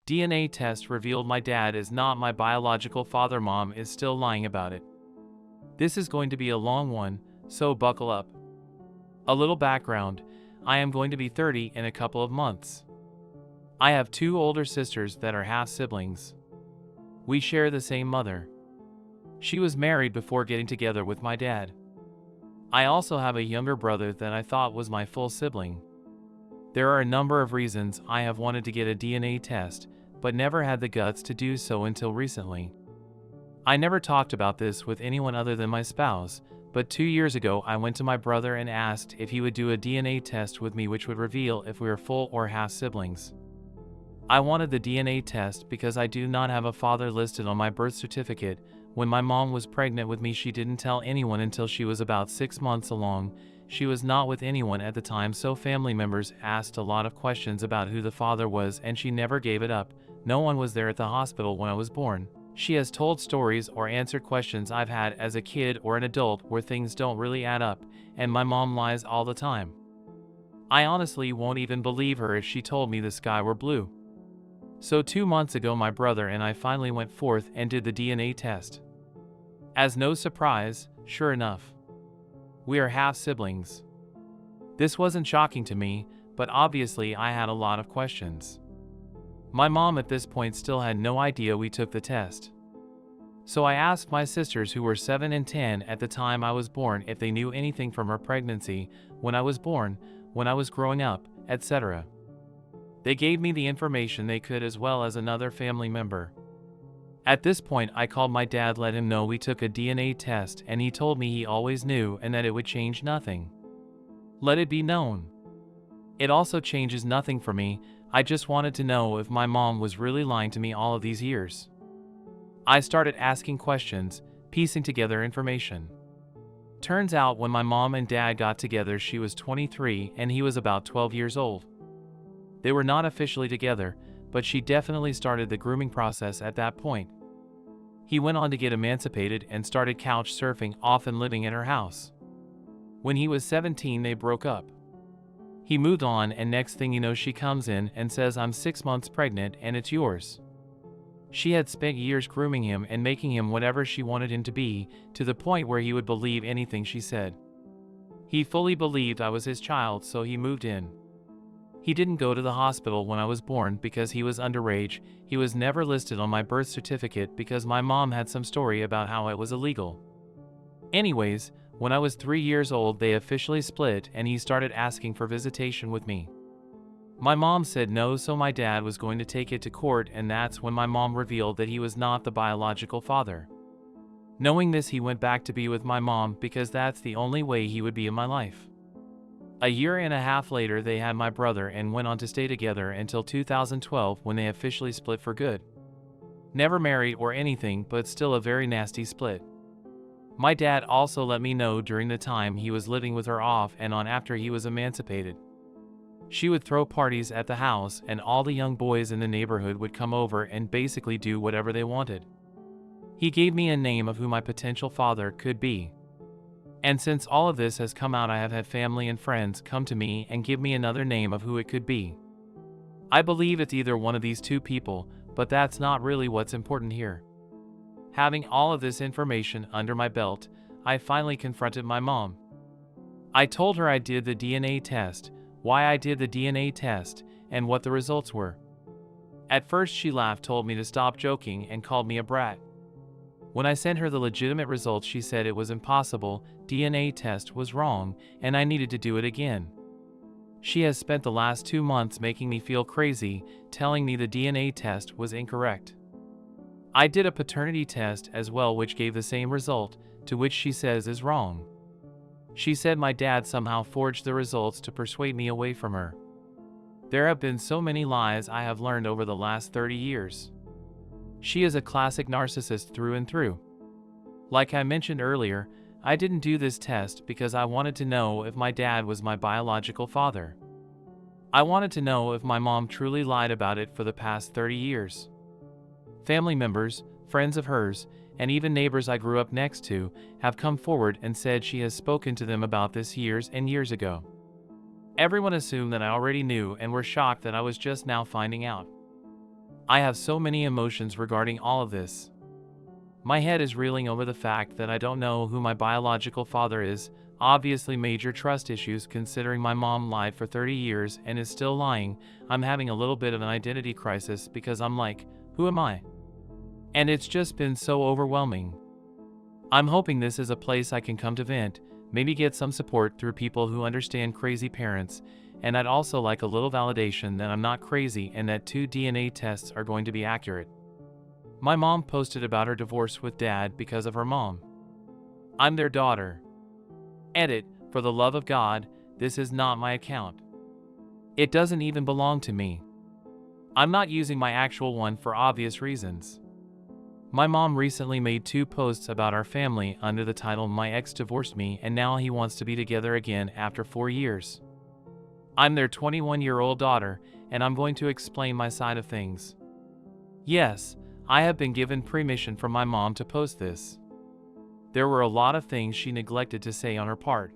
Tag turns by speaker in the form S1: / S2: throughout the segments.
S1: DNA test revealed my dad is not my biological father. Mom is still lying about it. This is going to be a long one, so buckle up. A little background: I am going to be 30 in a couple of months. I have two older sisters that are half siblings. We share the same mother. She was married before getting together with my dad. I also have a younger brother that I thought was my full sibling. There are a number of reasons I have wanted to get a DNA test, but never had the guts to do so until recently. I never talked about this with anyone other than my spouse, but 2 years ago I went to my brother and asked if he would do a DNA test with me, which would reveal if we were full or half siblings. I wanted the DNA test because I do not have a father listed on my birth certificate. When my mom was pregnant with me, she didn't tell anyone until she was about 6 months along. She was not with anyone at the time, so family members asked a lot of questions about who the father was, and she never gave it up. No one was there at the hospital when I was born. She has told stories or answered questions I've had as a kid or an adult where things don't really add up, and my mom lies all the time. I honestly won't even believe her if she told me the sky were blue. So 2 months ago, my brother and I finally went forth and did the DNA test. As no surprise, sure enough, we are half siblings. This wasn't shocking to me, but obviously I had a lot of questions. My mom at this point still had no idea we took the test. So I asked my sisters, who were 7 and 10 at the time I was born, if they knew anything from her pregnancy, when I was born, when I was growing up, etc. They gave me the information they could, as well as another family member. At this point I called my dad, let him know we took a DNA test, and he told me he always knew and that it would change nothing. Let it be known. It also changes nothing for me. I just wanted to know if my mom was really lying to me all of these years. I started asking questions, piecing together information. Turns out when my mom and dad got together, she was 23 and he was about 12 years old. They were not officially together, but she definitely started the grooming process at that point. He went on to get emancipated and started couch surfing, often living at her house. When he was 17, they broke up. He moved on, and next thing you know, she comes in and says, "I'm 6 months pregnant and it's yours." She had spent years grooming him and making him whatever she wanted him to be, to the point where he would believe anything she said. He fully believed I was his child, so he moved in. He didn't go to the hospital when I was born because he was underage. He was never listed on my birth certificate because my mom had some story about how it was illegal. Anyways, when I was 3 years old, they officially split and he started asking for visitation with me. My mom said no, so my dad was going to take it to court, and that's when my mom revealed that he was not the biological father. Knowing this, he went back to be with my mom because that's the only way he would be in my life. A year and a half later, they had my brother and went on to stay together until 2012, when they officially split for good. Never married or anything, but still a very nasty split. My dad also let me know during the time he was living with her off and on after he was emancipated. She would throw parties at the house and all the young boys in the neighborhood would come over and basically do whatever they wanted. He gave me a name of who my potential father could be. And since all of this has come out, I have had family and friends come to me and give me another name of who it could be. I believe it's either one of these two people, but that's not really what's important here. Having all of this information under my belt, I finally confronted my mom. I told her I did the DNA test, why I did the DNA test, and what the results were. At first she laughed, told me to stop joking, and called me a brat. When I sent her the legitimate results, she said it was impossible, DNA test was wrong, and I needed to do it again. She has spent the last 2 months making me feel crazy, telling me the DNA test was incorrect. I did a paternity test as well, which gave the same result, to which she says is wrong. She said my dad somehow forged the results to persuade me away from her. There have been so many lies I have learned over the last 30 years. She is a classic narcissist through and through. Like I mentioned earlier, I didn't do this test because I wanted to know if my dad was my biological father. I wanted to know if my mom truly lied about it for the past 30 years. Family members, friends of hers, and even neighbors I grew up next to have come forward and said she has spoken to them about this years and years ago. Everyone assumed that I already knew and were shocked that I was just now finding out. I have so many emotions regarding all of this. My head is reeling over the fact that I don't know who my biological father is, obviously major trust issues considering my mom lied for 30 years and is still lying. I'm having a little bit of an identity crisis because I'm like, who am I? And it's just been so overwhelming. I'm hoping this is a place I can come to vent, maybe get some support through people who understand crazy parents, and I'd also like a little validation that I'm not crazy and that 2 DNA tests are going to be accurate. My mom posted about her divorce with dad because of her mom. I'm their daughter. Edit, for the love of God, this is not my account. It doesn't even belong to me. I'm not using my actual one for obvious reasons. My mom recently made 2 posts about our family under the title "My ex divorced me and now he wants to be together again after 4 years." I'm their 21-year-old daughter, and I'm going to explain my side of things. Yes, I have been given permission from my mom to post this. There were a lot of things she neglected to say on her part.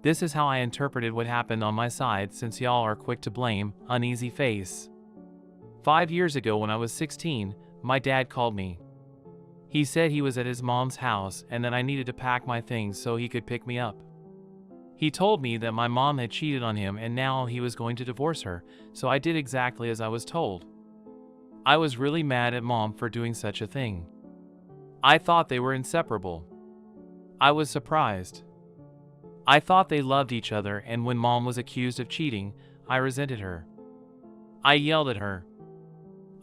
S1: This is how I interpreted what happened on my side, since y'all are quick to blame, uneasy face. 5 years ago when I was 16, my dad called me. He said he was at his mom's house and that I needed to pack my things so he could pick me up. He told me that my mom had cheated on him and now he was going to divorce her, so I did exactly as I was told. I was really mad at mom for doing such a thing. I thought they were inseparable. I was surprised. I thought they loved each other, and when mom was accused of cheating, I resented her. I yelled at her.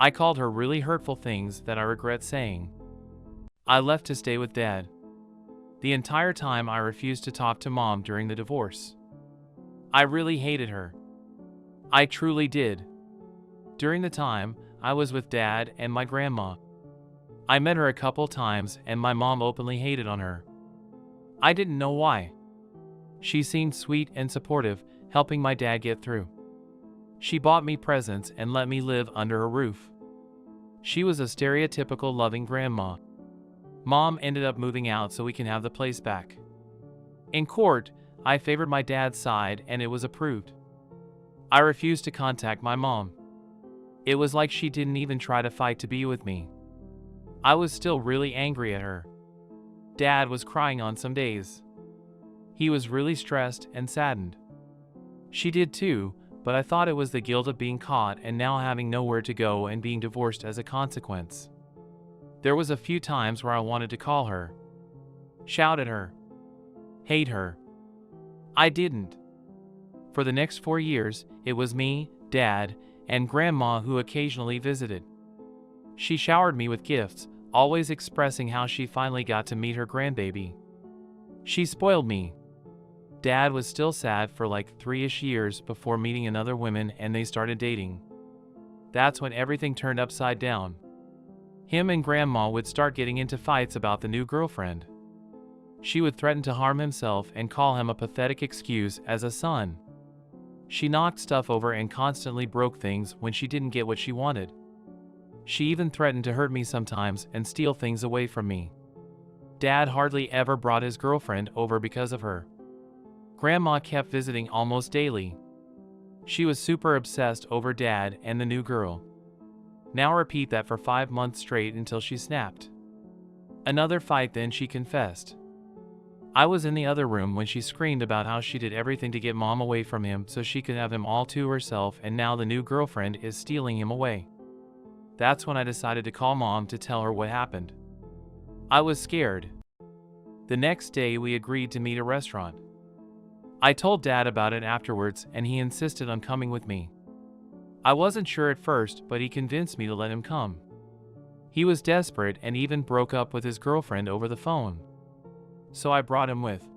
S1: I called her really hurtful things that I regret saying. I left to stay with dad. The entire time I refused to talk to mom during the divorce. I really hated her. I truly did. During the time, I was with dad and my grandma. I met her a couple times and my mom openly hated on her. I didn't know why. She seemed sweet and supportive, helping my dad get through. She bought me presents and let me live under her roof. She was a stereotypical loving grandma. Mom ended up moving out so we can have the place back. In court, I favored my dad's side and it was approved. I refused to contact my mom. It was like she didn't even try to fight to be with me. I was still really angry at her. Dad was crying on some days. He was really stressed and saddened. She did too, but I thought it was the guilt of being caught and now having nowhere to go and being divorced as a consequence. There was a few times where I wanted to call her, shout at her, hate her. I didn't. For the next 4 years, it was me, dad, and grandma who occasionally visited. She showered me with gifts, always expressing how she finally got to meet her grandbaby. She spoiled me. Dad was still sad for like 3-ish years before meeting another woman and they started dating. That's when everything turned upside down. Him and grandma would start getting into fights about the new girlfriend. She would threaten to harm himself and call him a pathetic excuse as a son. She knocked stuff over and constantly broke things when she didn't get what she wanted. She even threatened to hurt me sometimes and steal things away from me. Dad hardly ever brought his girlfriend over because of her. Grandma kept visiting almost daily. She was super obsessed over dad and the new girl. Now repeat that for 5 months straight until she snapped. Another fight, then she confessed. I was in the other room when she screamed about how she did everything to get mom away from him so she could have him all to herself, and now the new girlfriend is stealing him away. That's when I decided to call mom to tell her what happened. I was scared. The next day we agreed to meet at a restaurant. I told dad about it afterwards and he insisted on coming with me. I wasn't sure at first, but he convinced me to let him come. He was desperate and even broke up with his girlfriend over the phone. So I brought him with.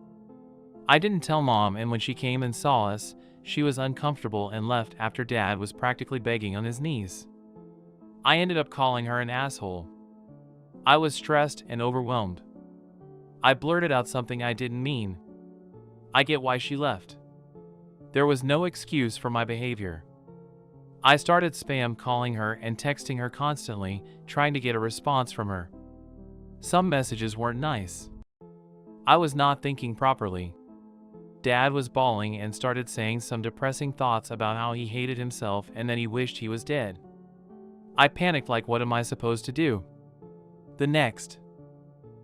S1: I didn't tell mom, and when she came and saw us, she was uncomfortable and left after dad was practically begging on his knees. I ended up calling her an asshole. I was stressed and overwhelmed. I blurted out something I didn't mean. I get why she left. There was no excuse for my behavior. I started spam calling her and texting her constantly, trying to get a response from her. Some messages weren't nice. I was not thinking properly. Dad was bawling and started saying some depressing thoughts about how he hated himself and that he wished he was dead. I panicked like what am I supposed to do? The next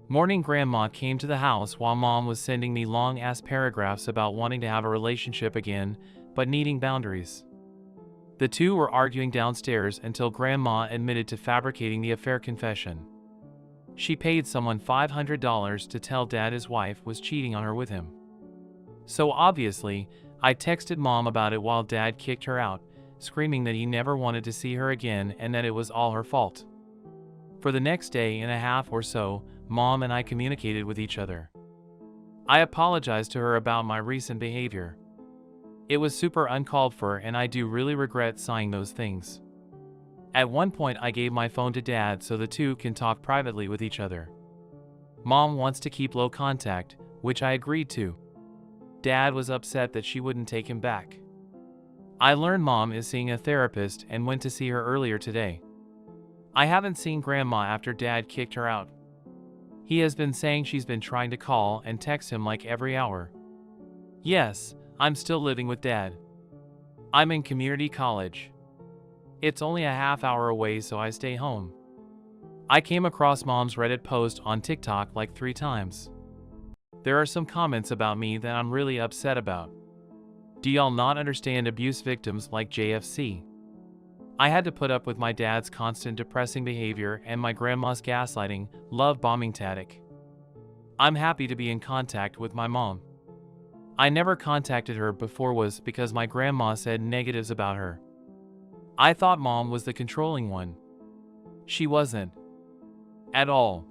S1: morning, Grandma came to the house while Mom was sending me long-ass paragraphs about wanting to have a relationship again, but needing boundaries. The two were arguing downstairs until Grandma admitted to fabricating the affair confession. She paid someone $500 to tell Dad his wife was cheating on her with him. So obviously, I texted Mom about it while Dad kicked her out, screaming that he never wanted to see her again and that it was all her fault. For the next day and a half or so, Mom and I communicated with each other. I apologized to her about my recent behavior. It was super uncalled for and I do really regret saying those things. At one point I gave my phone to Dad so the two can talk privately with each other. Mom wants to keep low contact, which I agreed to. Dad was upset that she wouldn't take him back. I learned Mom is seeing a therapist and went to see her earlier today. I haven't seen Grandma after Dad kicked her out. He has been saying she's been trying to call and text him like every hour. Yes, I'm still living with Dad. I'm in community college. It's only a half hour away, so I stay home. I came across Mom's Reddit post on TikTok like 3 times. There are some comments about me that I'm really upset about. Do y'all not understand abuse victims like JFC? I had to put up with my dad's constant depressing behavior and my grandma's gaslighting, love bombing tactic. I'm happy to be in contact with my mom. I never contacted her before was because my grandma said negatives about her. I thought Mom was the controlling one. She wasn't. At all.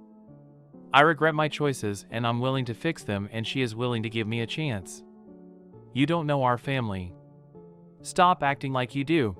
S1: I regret my choices and I'm willing to fix them and she is willing to give me a chance. You don't know our family. Stop acting like you do.